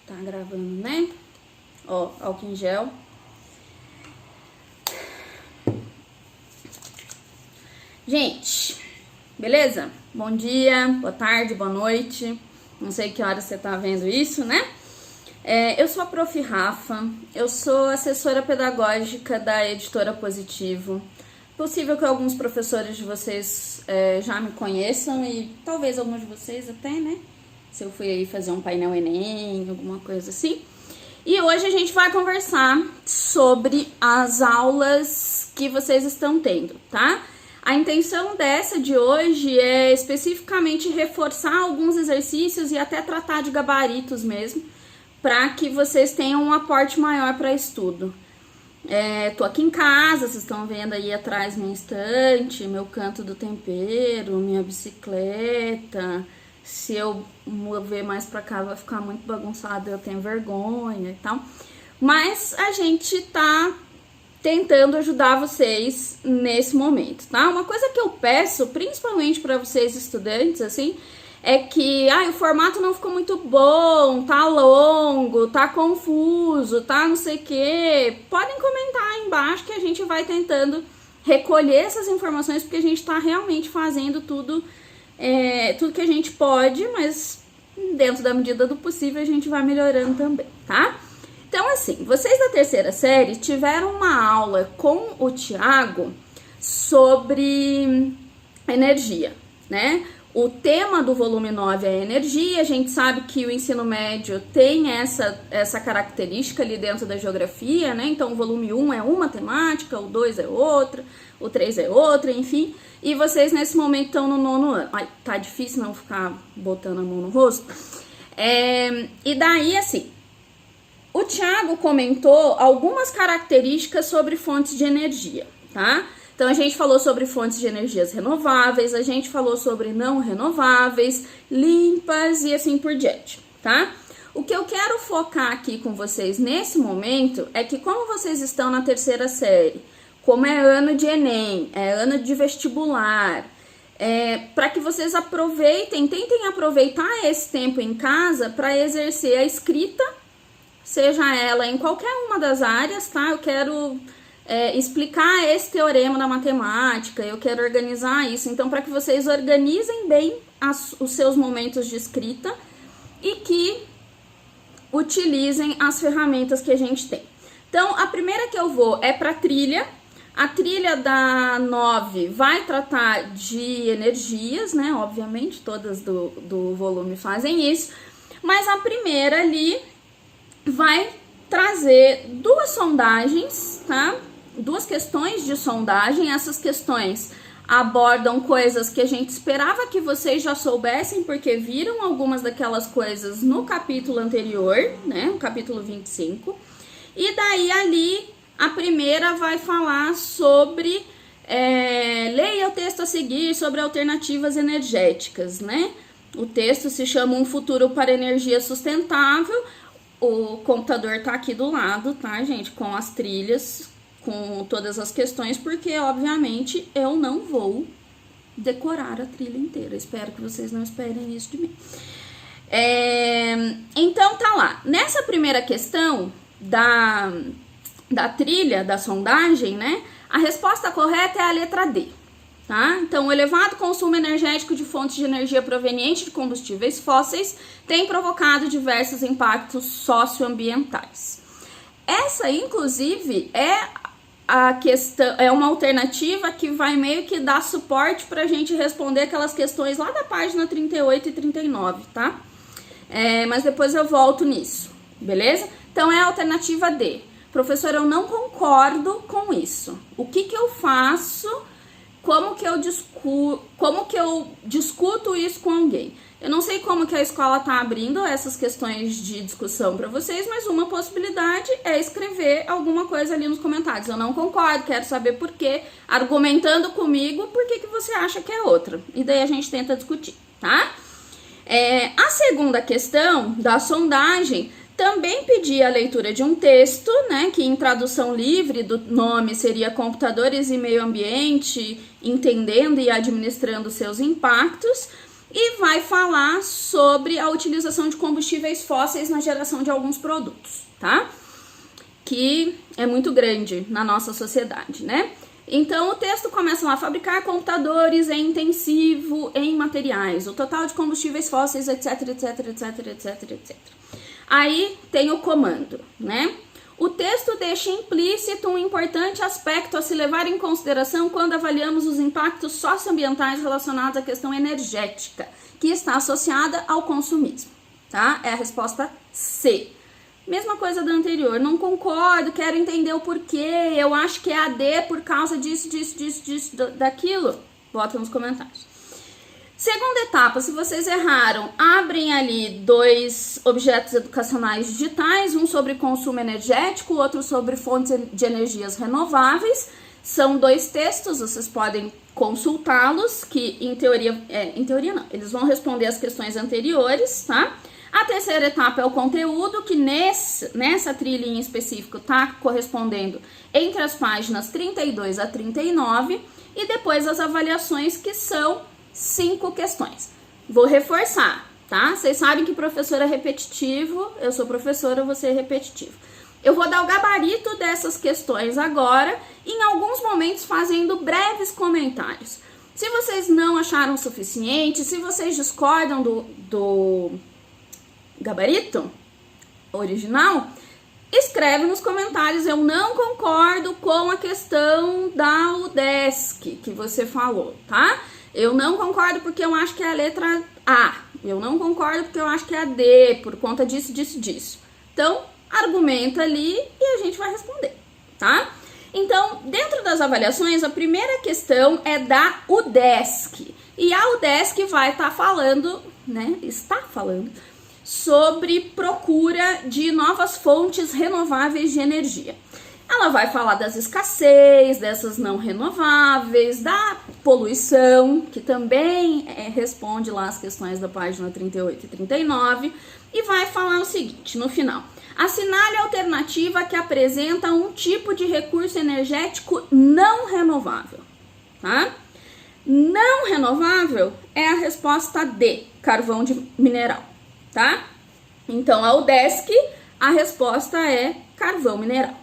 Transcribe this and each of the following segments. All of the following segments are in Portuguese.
Tá gravando, né? Ó, álcool em gel. Gente, beleza? Bom dia, boa tarde, boa noite. Não sei que hora você tá vendo isso, né? Eu sou a Prof. Rafa, eu sou assessora pedagógica da Editora Positivo. Possível que alguns professores de vocês já me conheçam e talvez alguns de vocês até, né? Se eu fui aí fazer um painel Enem, alguma coisa assim. E hoje a gente vai conversar sobre as aulas que vocês estão tendo, tá? A intenção dessa de hoje é especificamente reforçar alguns exercícios e até tratar de gabaritos mesmo, para que vocês tenham um aporte maior para estudo. Tô aqui em casa, vocês estão vendo aí atrás minha estante, meu canto do tempero, minha bicicleta. Se eu mover mais pra cá vai ficar muito bagunçado, eu tenho vergonha e tal. Mas a gente tá tentando ajudar vocês nesse momento, tá? Uma coisa que eu peço, principalmente para vocês estudantes, assim, é que o formato não ficou muito bom, tá longo, tá confuso, tá não sei o quê. Podem comentar aí embaixo que a gente vai tentando recolher essas informações, porque a gente tá realmente fazendo tudo que a gente pode, mas dentro da medida do possível a gente vai melhorando também, tá? Então, assim, vocês da terceira série tiveram uma aula com o Thiago sobre energia, né? O tema do volume 9 é energia. A gente sabe que o ensino médio tem essa característica ali dentro da geografia, né? Então, o volume 1 é uma temática, o 2 é outra, o 3 é outra, enfim. E vocês, nesse momento, estão no 9º ano. Ai, tá difícil não ficar botando a mão no rosto. E daí, assim, o Thiago comentou algumas características sobre fontes de energia, tá? Então, a gente falou sobre fontes de energias renováveis, a gente falou sobre não renováveis, limpas e assim por diante, tá? O que eu quero focar aqui com vocês nesse momento é que, como vocês estão na terceira série, como é ano de Enem, é ano de vestibular, para que vocês tentem aproveitar esse tempo em casa para exercer a escrita, seja ela em qualquer uma das áreas, tá? Eu quero explicar esse teorema da matemática, eu quero organizar isso. Então, para que vocês organizem bem os seus momentos de escrita e que utilizem as ferramentas que a gente tem. Então, a primeira que eu vou é para a trilha. A trilha da 9 vai tratar de energias, né? Obviamente, todas do volume fazem isso. Mas a primeira ali vai trazer duas sondagens, tá? Duas questões de sondagem. Essas questões abordam coisas que a gente esperava que vocês já soubessem, porque viram algumas daquelas coisas no capítulo anterior, né? No capítulo 25. E daí ali a primeira vai falar sobre leia o texto a seguir sobre alternativas energéticas, né? O texto se chama Um Futuro para Energia Sustentável. O computador tá aqui do lado, tá, gente? Com as trilhas, com todas as questões, porque, obviamente, eu não vou decorar a trilha inteira. Espero que vocês não esperem isso de mim. Então, tá lá. Nessa primeira questão da trilha, da sondagem, né? A resposta correta é a letra D, tá? Então, o elevado consumo energético de fontes de energia proveniente de combustíveis fósseis tem provocado diversos impactos socioambientais. Essa, inclusive, a questão, é uma alternativa que vai meio que dar suporte para a gente responder aquelas questões lá da página 38 e 39, tá? Mas depois eu volto nisso, beleza? Então, é a alternativa D. Professor, eu não concordo com isso. O que eu faço? Como que eu discuto isso com alguém? Eu não sei como que a escola tá abrindo essas questões de discussão para vocês, mas uma possibilidade é escrever alguma coisa ali nos comentários. Eu não concordo, quero saber por quê, argumentando comigo por que você acha que é outra. E daí a gente tenta discutir, tá? A segunda questão da sondagem também pedia a leitura de um texto, né, que em tradução livre do nome seria Computadores e Meio Ambiente, entendendo e administrando seus impactos. e vai falar sobre a utilização de combustíveis fósseis na geração de alguns produtos, tá? Que é muito grande na nossa sociedade, né? Então, o texto começa lá: fabricar computadores é intensivo em materiais, o total de combustíveis fósseis, etc, etc, etc, etc, etc. Aí tem o comando, né? O texto deixa implícito um importante aspecto a se levar em consideração quando avaliamos os impactos socioambientais relacionados à questão energética, que está associada ao consumismo, tá? É a resposta C. Mesma coisa da anterior, não concordo, quero entender o porquê, eu acho que é a D por causa disso, daquilo. Bota nos comentários. Segunda etapa, se vocês erraram, abrem ali 2 objetos educacionais digitais, um sobre consumo energético, outro sobre fontes de energias renováveis. São 2 textos, vocês podem consultá-los, que em teoria não, eles vão responder as questões anteriores, tá? A terceira etapa é o conteúdo, que nessa trilha em específico tá correspondendo entre as páginas 32 a 39, e depois as avaliações, que são 5 questões. Vou reforçar, tá? Vocês sabem que professor é repetitivo, eu sou professora, você é repetitivo. Eu vou dar o gabarito dessas questões agora, em alguns momentos fazendo breves comentários. Se vocês não acharam suficiente, se vocês discordam do gabarito original, escreve nos comentários: eu não concordo com a questão da UDESC que você falou, tá? Eu não concordo porque eu acho que é a letra A. Eu não concordo porque eu acho que é a D, por conta disso, disso. Então, argumenta ali e a gente vai responder, tá? Então, dentro das avaliações, a primeira questão é da UDESC. E a UDESC vai estar falando, né? Está falando sobre procura de novas fontes renováveis de energia. Ela vai falar das escassez, dessas não renováveis, da poluição, que também responde lá as questões da página 38 e 39, e vai falar o seguinte, no final: assinale a alternativa que apresenta um tipo de recurso energético não renovável, tá? Não renovável é a resposta D, carvão de mineral, tá? Então, a UDESC, a resposta é carvão mineral.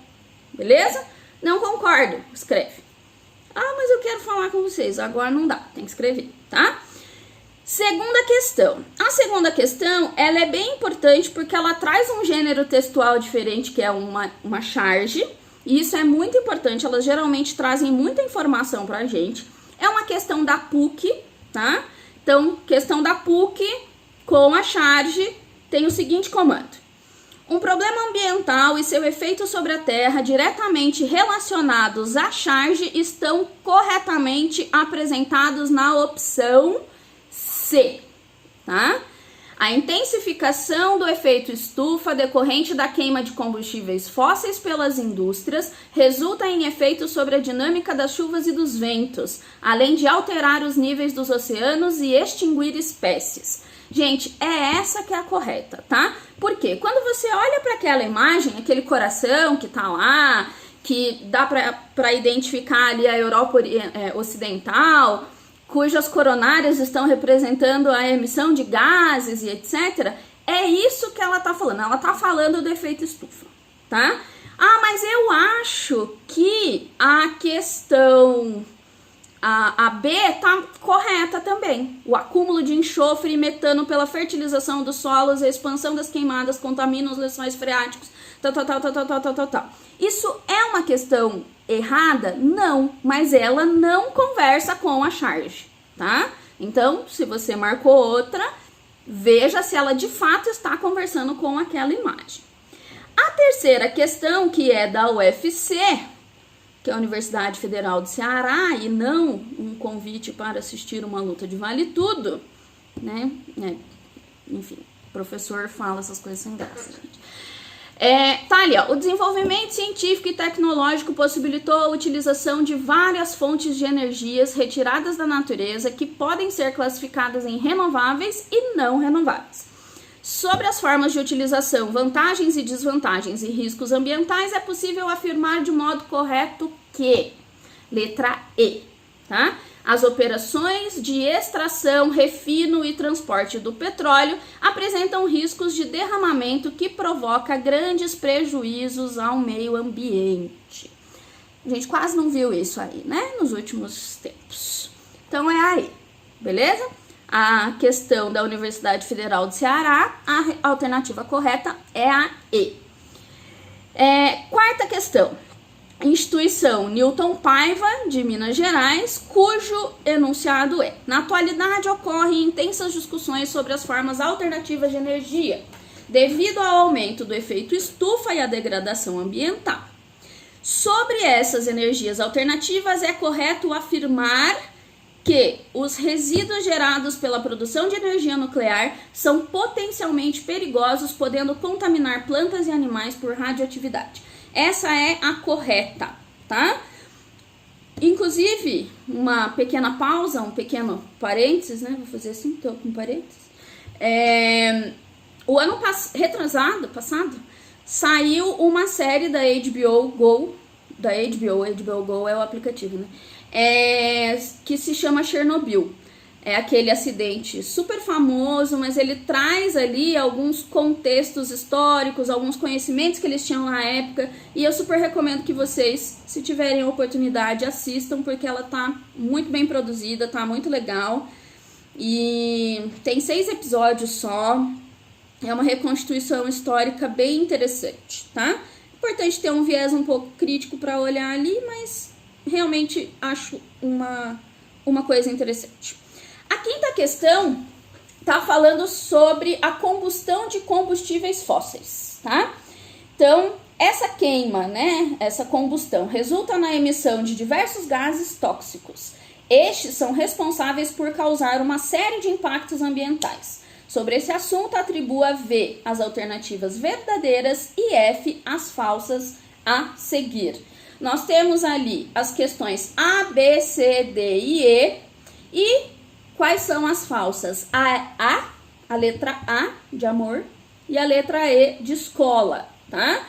Beleza? Não concordo, escreve. Ah, mas eu quero falar com vocês. Agora não dá, tem que escrever, tá? Segunda questão. A segunda questão, ela é bem importante porque ela traz um gênero textual diferente, que é uma charge. E isso é muito importante, elas geralmente trazem muita informação pra gente. É uma questão da PUC, tá? Então, questão da PUC com a charge tem o seguinte comando: um problema ambiental e seu efeito sobre a Terra diretamente relacionados à charge estão corretamente apresentados na opção C, tá? A intensificação do efeito estufa decorrente da queima de combustíveis fósseis pelas indústrias resulta em efeitos sobre a dinâmica das chuvas e dos ventos, além de alterar os níveis dos oceanos e extinguir espécies. Gente, é essa que é a correta, tá? Porque quando você olha para aquela imagem, aquele coração que tá lá, que dá para identificar ali a Europa Ocidental, cujas coronárias estão representando a emissão de gases e etc., é isso que ela tá falando. Ela tá falando do efeito estufa, tá? Ah, mas eu acho que a questão... A B tá correta também. O acúmulo de enxofre e metano pela fertilização dos solos, a expansão das queimadas contamina os lençóis freáticos, tal. Isso é uma questão errada? Não, mas ela não conversa com a charge, tá? Então, se você marcou outra, veja se ela de fato está conversando com aquela imagem. A terceira questão, que é da UFC, que é a Universidade Federal do Ceará, e não um convite para assistir uma luta de vale tudo, né? Enfim, o professor fala essas coisas sem graça, gente. Tá ali, ó. O desenvolvimento científico e tecnológico possibilitou a utilização de várias fontes de energias retiradas da natureza que podem ser classificadas em renováveis e não renováveis. Sobre as formas de utilização, vantagens e desvantagens e riscos ambientais, é possível afirmar de modo correto que, letra E, tá? As operações de extração, refino e transporte do petróleo apresentam riscos de derramamento que provoca grandes prejuízos ao meio ambiente. A gente quase não viu isso aí, né, nos últimos tempos. Então é aí, beleza? A questão da Universidade Federal do Ceará, a alternativa correta é a E. Quarta questão. Instituição Newton Paiva, de Minas Gerais, cujo enunciado é: na atualidade ocorrem intensas discussões sobre as formas alternativas de energia, devido ao aumento do efeito estufa e à degradação ambiental. Sobre essas energias alternativas, é correto afirmar que os resíduos gerados pela produção de energia nuclear são potencialmente perigosos, podendo contaminar plantas e animais por radioatividade. Essa é a correta, tá? Inclusive, uma pequena pausa, um pequeno parênteses, né? Vou fazer assim, tô com parênteses. O ano passado, saiu uma série da HBO Go, HBO Go é o aplicativo, né? Que se chama Chernobyl. É aquele acidente super famoso, mas ele traz ali alguns contextos históricos, alguns conhecimentos que eles tinham na época, e eu super recomendo que vocês, se tiverem a oportunidade, assistam, porque ela tá muito bem produzida, tá muito legal, e tem 6 episódios só, é uma reconstituição histórica bem interessante, tá? Importante ter um viés um pouco crítico para olhar ali, mas realmente acho uma coisa interessante. A quinta questão está falando sobre a combustão de combustíveis fósseis, tá? Então, essa queima, né, essa combustão, resulta na emissão de diversos gases tóxicos. Estes são responsáveis por causar uma série de impactos ambientais. Sobre esse assunto, atribua V as alternativas verdadeiras e F as falsas a seguir. Nós temos ali as questões A, B, C, D e E, e quais são as falsas? A letra A de amor e a letra E de escola, tá?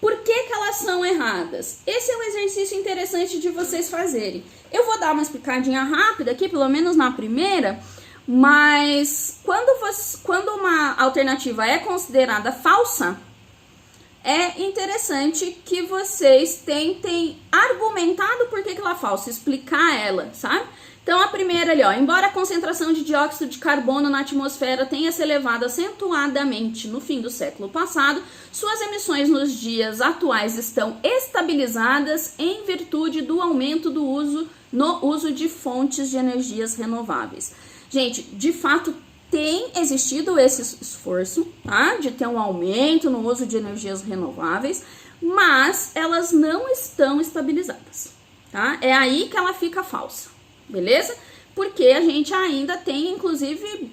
Por que elas são erradas? Esse é um exercício interessante de vocês fazerem. Eu vou dar uma explicadinha rápida aqui, pelo menos na primeira, mas quando uma alternativa é considerada falsa, é interessante que vocês tentem argumentar do porquê que ela é falsa, explicar ela, sabe? Então, a primeira ali, ó, embora a concentração de dióxido de carbono na atmosfera tenha se elevado acentuadamente no fim do século passado, suas emissões nos dias atuais estão estabilizadas em virtude do aumento no uso de fontes de energias renováveis. Gente, de fato, tem existido esse esforço, tá, de ter um aumento no uso de energias renováveis, mas elas não estão estabilizadas, tá? É aí que ela fica falsa. Beleza? Porque a gente ainda tem, inclusive,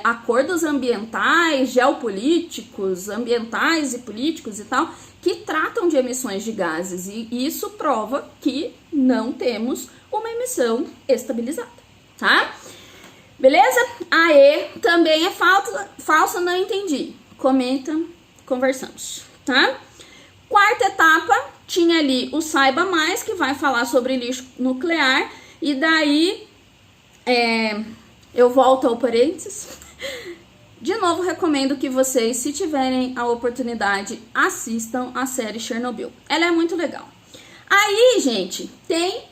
acordos ambientais, geopolíticos, ambientais e políticos e tal, que tratam de emissões de gases. E isso prova que não temos uma emissão estabilizada, tá? Beleza? A E também é falsa, não entendi. Comenta, conversamos, tá? Quarta etapa, tinha ali o Saiba Mais, que vai falar sobre lixo nuclear. E daí, eu volto ao parênteses. De novo, recomendo que vocês, se tiverem a oportunidade, assistam a série Chernobyl. Ela é muito legal. Aí, gente, tem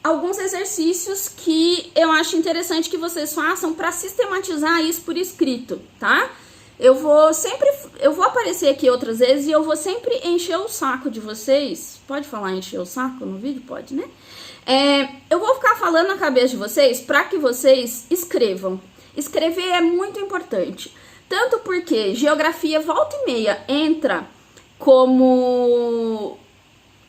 alguns exercícios que eu acho interessante que vocês façam para sistematizar isso por escrito, tá? Eu vou aparecer aqui outras vezes e eu vou sempre encher o saco de vocês. Pode falar encher o saco no vídeo? Pode, né? Eu vou ficar falando na cabeça de vocês para que vocês escrevam. Escrever é muito importante. Tanto porque geografia volta e meia entra como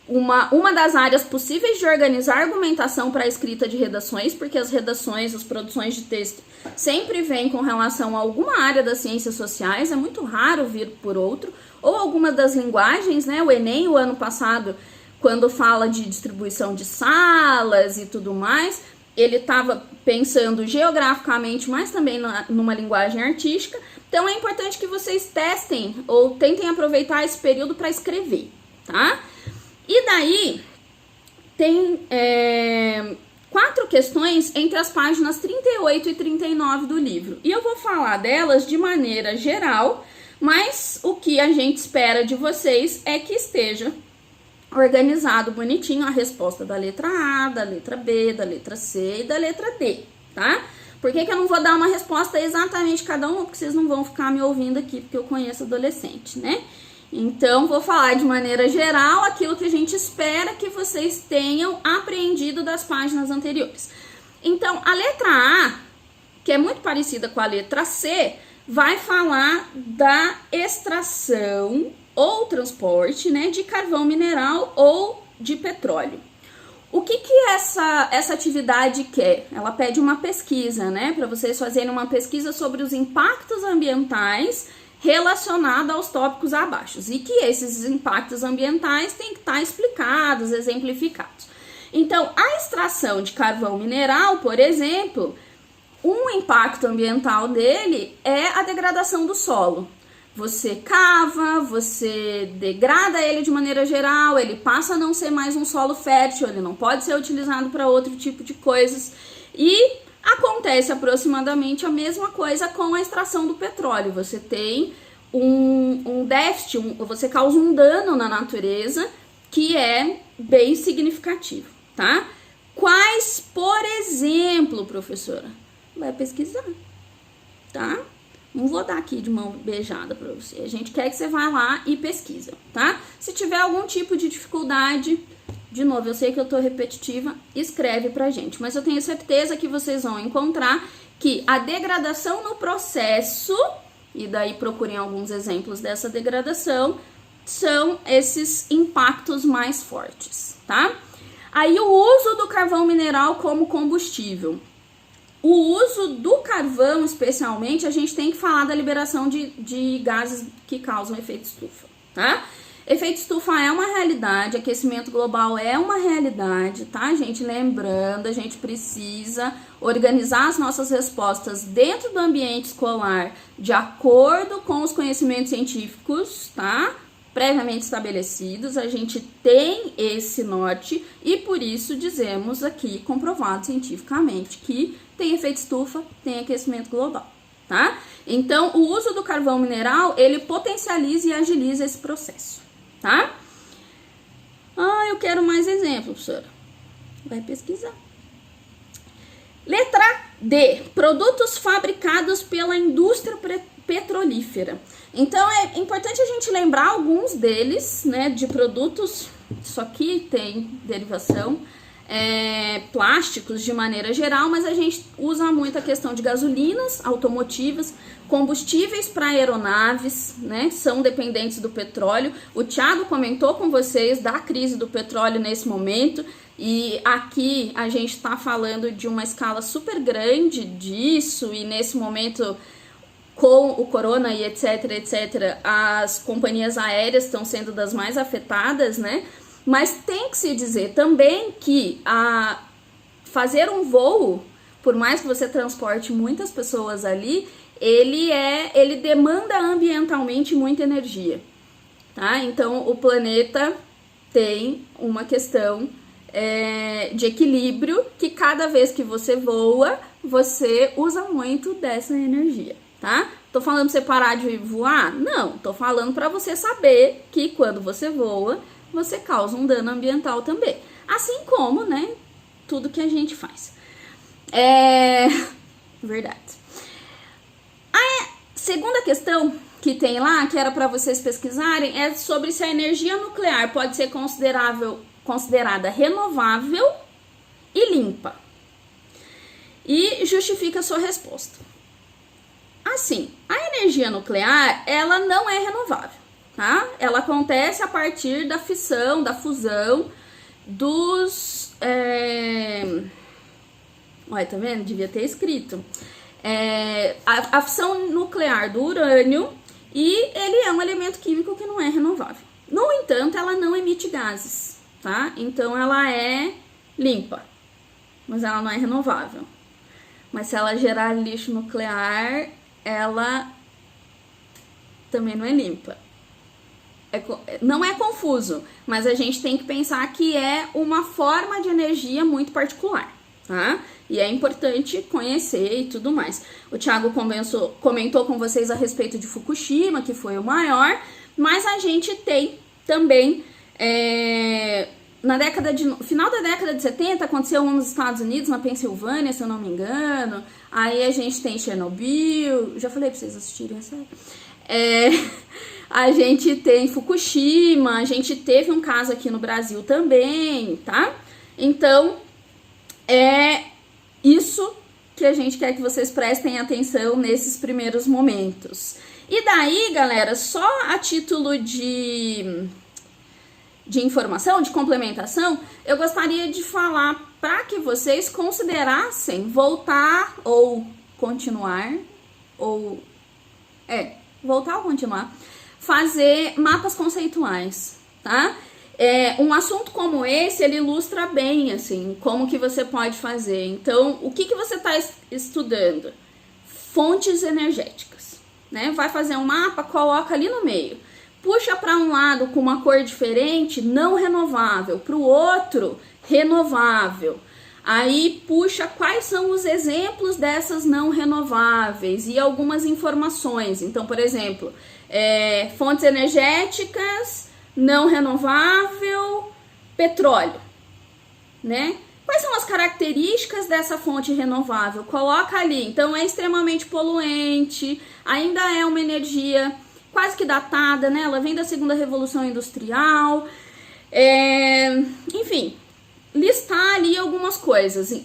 uma das áreas possíveis de organizar argumentação para a escrita de redações, porque as redações, as produções de texto sempre vêm com relação a alguma área das ciências sociais, é muito raro vir por outro, ou alguma das linguagens, né? O Enem, o ano passado, quando fala de distribuição de salas e tudo mais, ele estava pensando geograficamente, mas também numa linguagem artística. Então é importante que vocês testem ou tentem aproveitar esse período para escrever, tá? E daí tem 4 questões entre as páginas 38 e 39 do livro. E eu vou falar delas de maneira geral, mas o que a gente espera de vocês é que esteja organizado bonitinho a resposta da letra A, da letra B, da letra C e da letra D, tá? Por que eu não vou dar uma resposta exatamente cada uma? Porque vocês não vão ficar me ouvindo aqui, porque eu conheço adolescente, né? Então, vou falar de maneira geral aquilo que a gente espera que vocês tenham aprendido das páginas anteriores. Então, a letra A, que é muito parecida com a letra C, vai falar da extração ou transporte, né, de carvão mineral ou de petróleo. O que essa atividade quer? Ela pede uma pesquisa, né, para vocês fazerem uma pesquisa sobre os impactos ambientais relacionados aos tópicos abaixo, e que esses impactos ambientais têm que estar explicados, exemplificados. Então, a extração de carvão mineral, por exemplo, um impacto ambiental dele é a degradação do solo. Você cava, você degrada ele de maneira geral, ele passa a não ser mais um solo fértil, ele não pode ser utilizado para outro tipo de coisas. E acontece aproximadamente a mesma coisa com a extração do petróleo. Você tem um déficit, você causa um dano na natureza que é bem significativo, tá? Quais, por exemplo, professora? Vai pesquisar, tá? Não vou dar aqui de mão beijada pra você. A gente quer que você vá lá e pesquisa, tá? Se tiver algum tipo de dificuldade, de novo, eu sei que eu tô repetitiva, escreve pra gente. Mas eu tenho certeza que vocês vão encontrar que a degradação no processo, e daí procurem alguns exemplos dessa degradação, são esses impactos mais fortes, tá? Aí o uso do carvão mineral como combustível. O uso do carvão, especialmente, a gente tem que falar da liberação de gases que causam efeito estufa, tá? Efeito estufa é uma realidade, aquecimento global é uma realidade, tá, gente? Lembrando, a gente precisa organizar as nossas respostas dentro do ambiente escolar de acordo com os conhecimentos científicos, tá? Previamente estabelecidos, a gente tem esse norte e por isso dizemos aqui, comprovado cientificamente, que tem efeito estufa, tem aquecimento global, tá? Então, o uso do carvão mineral, ele potencializa e agiliza esse processo, tá? Ah, eu quero mais exemplos, professora. Vai pesquisar. Letra D. Produtos fabricados pela indústria petrolífera. Então, é importante a gente lembrar alguns deles, né, de produtos, isso aqui tem derivação, plásticos de maneira geral, mas a gente usa muito a questão de gasolinas automotivas, combustíveis para aeronaves, né, são dependentes do petróleo. O Thiago comentou com vocês da crise do petróleo nesse momento, e aqui a gente está falando de uma escala super grande disso, e nesse momento, com o corona e etc, as companhias aéreas estão sendo das mais afetadas, né? Mas tem que se dizer também que fazer um voo, por mais que você transporte muitas pessoas ali, ele demanda ambientalmente muita energia, tá? Então, o planeta tem uma questão de equilíbrio, que cada vez que você voa, você usa muito dessa energia, tá? Tô falando pra você parar de voar? Não, tô falando para você saber que quando você voa, você causa um dano ambiental também. Assim como, né, tudo que a gente faz. Verdade. A segunda questão que tem lá, que era para vocês pesquisarem, é sobre se a energia nuclear pode ser considerada renovável e limpa. E justifica a sua resposta. Assim, a energia nuclear, ela não é renovável, tá? Ela acontece a partir da fissão, da fusão dos... Olha, tá vendo? Devia ter escrito. A fissão nuclear do urânio, e ele é um elemento químico que não é renovável. No entanto, ela não emite gases, tá? Então, ela é limpa, mas ela não é renovável. Mas se ela gerar lixo nuclear, ela também não é limpa. Não é confuso, mas a gente tem que pensar que é uma forma de energia muito particular, tá? E é importante conhecer e tudo mais. O Thiago comentou com vocês a respeito de Fukushima, que foi o maior, mas a gente tem também, final da década de 70, aconteceu um nos Estados Unidos, na Pensilvânia, se eu não me engano. Aí a gente tem Chernobyl, já falei pra vocês assistirem a série. A gente tem Fukushima, a gente teve um caso aqui no Brasil também, tá? Então, é isso que a gente quer que vocês prestem atenção nesses primeiros momentos. E daí, galera, só a título de informação, de complementação, eu gostaria de falar para que vocês considerassem voltar ou continuar, fazer mapas conceituais, tá? Um assunto como esse, ele ilustra bem, assim, como que você pode fazer. Então, o que você está estudando? Fontes energéticas, né? Vai fazer um mapa, coloca ali no meio. Puxa para um lado com uma cor diferente, não renovável, para o outro, renovável. Aí puxa quais são os exemplos dessas não renováveis e algumas informações. Então, por exemplo, fontes energéticas, não renovável, petróleo, né? Quais são as características dessa fonte renovável? Coloca ali. Então, é extremamente poluente, ainda é uma energia quase que datada, né? Ela vem da segunda revolução industrial. Enfim, listar ali algumas coisas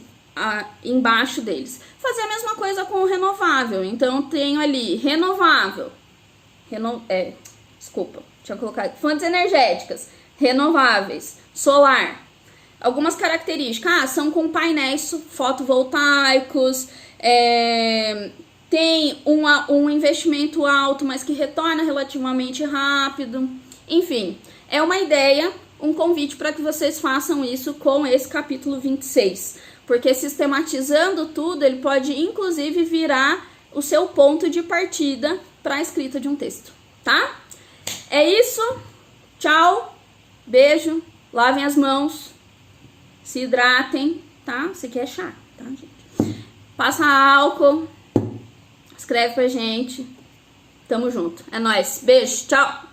embaixo deles. Fazer a mesma coisa com o renovável. Então, tenho ali renovável. Deixa eu colocar aqui. Fontes energéticas, renováveis, solar. Algumas características. São com painéis fotovoltaicos, tem um investimento alto, mas que retorna relativamente rápido. Enfim, é uma ideia, um convite para que vocês façam isso com esse capítulo 26. Porque sistematizando tudo, ele pode inclusive virar o seu ponto de partida para a escrita de um texto, tá? É isso. Tchau. Beijo. Lavem as mãos. Se hidratem, tá? Isso aqui é chá, tá, gente? Passa álcool. Escreve pra gente. Tamo junto. É nóis. Beijo. Tchau.